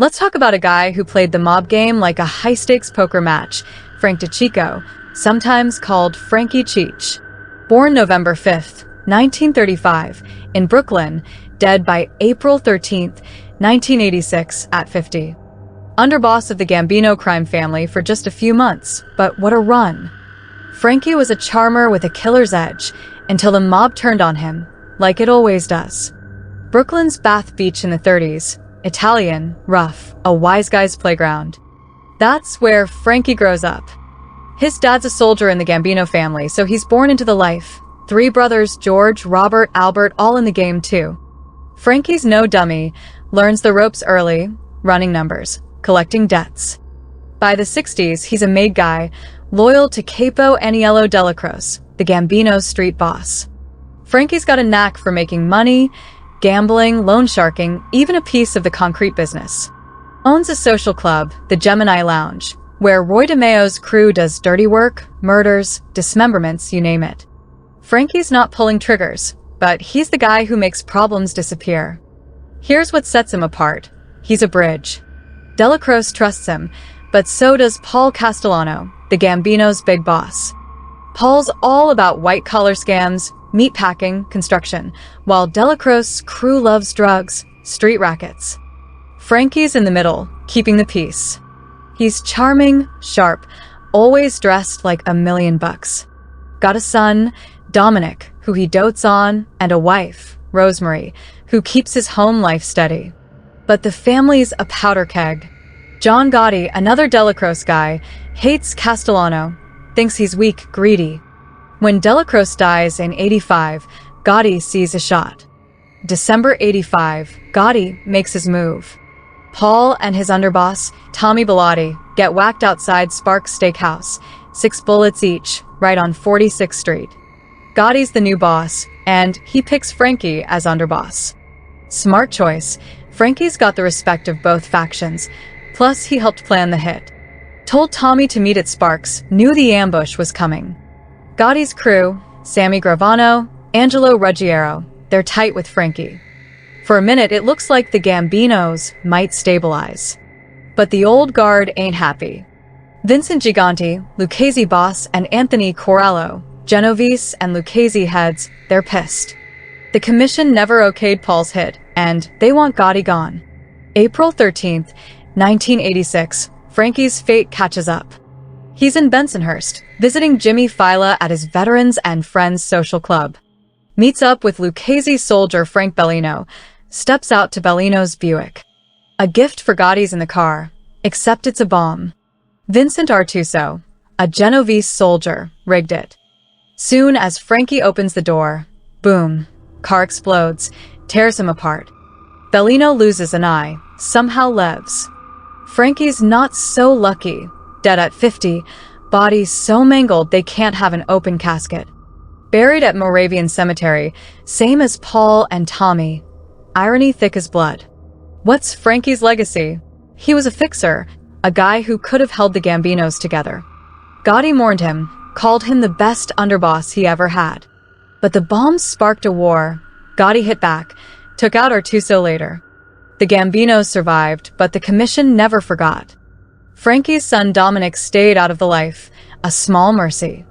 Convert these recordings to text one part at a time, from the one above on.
Let's talk about a guy who played the mob game like a high-stakes poker match, Frank DeCicco, sometimes called Frankie Cheech. Born November 5, 1935, in Brooklyn, dead by April 13, 1986, at 50. Underboss of the Gambino crime family for just a few months, but what a run. Frankie was a charmer with a killer's edge until the mob turned on him, like it always does. Brooklyn's Bath Beach in the 30s, Italian, rough, a wise guy's playground. That's where Frankie grows up. His dad's a soldier in the Gambino family, so he's born into the life. 3 brothers, George, Robert, Albert, all in the game too. Frankie's no dummy, learns the ropes early, running numbers, collecting debts. By the 60s, he's a made guy, loyal to Capo Aniello Delacroce, the Gambino's street boss. Frankie's got a knack for making money, gambling, loan sharking, even a piece of the concrete business. Owns a social club, the Gemini Lounge, where Roy DeMeo's crew does dirty work, murders, dismemberments, you name it. Frankie's not pulling triggers, but he's the guy who makes problems disappear. Here's what sets him apart. He's a bridge. Delacroce trusts him, but so does Paul Castellano, the Gambino's big boss. Paul's all about white-collar scams, meatpacking, construction, while Delacroce's crew loves drugs, street rackets. Frankie's in the middle, keeping the peace. He's charming, sharp, always dressed like $1,000,000. Got a son, Dominic, who he dotes on, and a wife, Rosemary, who keeps his home life steady. But the family's a powder keg. John Gotti, another Delacroce guy, hates Castellano, thinks he's weak, greedy. When Delacroce dies in 85, Gotti sees a shot. December 85, Gotti makes his move. Paul and his underboss, Tommy Bellotti, get whacked outside Sparks Steakhouse, 6 bullets each, right on 46th Street. Gotti's the new boss, and he picks Frankie as underboss. Smart choice. Frankie's got the respect of both factions, plus he helped plan the hit. Told Tommy to meet at Sparks, knew the ambush was coming. Gotti's crew, Sammy Gravano, Angelo Ruggiero, they're tight with Frankie. For a minute, it looks like the Gambinos might stabilize. But the old guard ain't happy. Vincent Gigante, Lucchese boss, and Anthony Corallo, Genovese and Lucchese heads, they're pissed. The commission never okayed Paul's hit, and they want Gotti gone. April 13th, 1986, Frankie's fate catches up. He's in Bensonhurst, visiting Jimmy Fila at his Veterans and Friends social club. Meets up with Lucchese soldier Frank Bellino, steps out to Bellino's Buick. A gift for Gotti's in the car, except it's a bomb. Vincent Artuso, a Genovese soldier, rigged it. Soon as Frankie opens the door, boom, car explodes, tears him apart. Bellino loses an eye, somehow lives. Frankie's not so lucky, dead at 50, body so mangled they can't have an open casket. Buried at Moravian Cemetery, same as Paul and Tommy. Irony thick as blood. What's Frankie's legacy? He was a fixer, a guy who could have held the Gambinos together. Gotti mourned him, called him the best underboss he ever had. But the bombs sparked a war. Gotti hit back, took out Artuso later. The Gambinos survived, but the commission never forgot. Frankie's son Dominic stayed out of the life, a small mercy.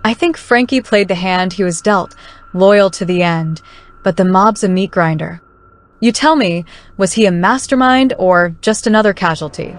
I think Frankie played the hand he was dealt, loyal to the end, but the mob's a meat grinder. You tell me, was he a mastermind or just another casualty?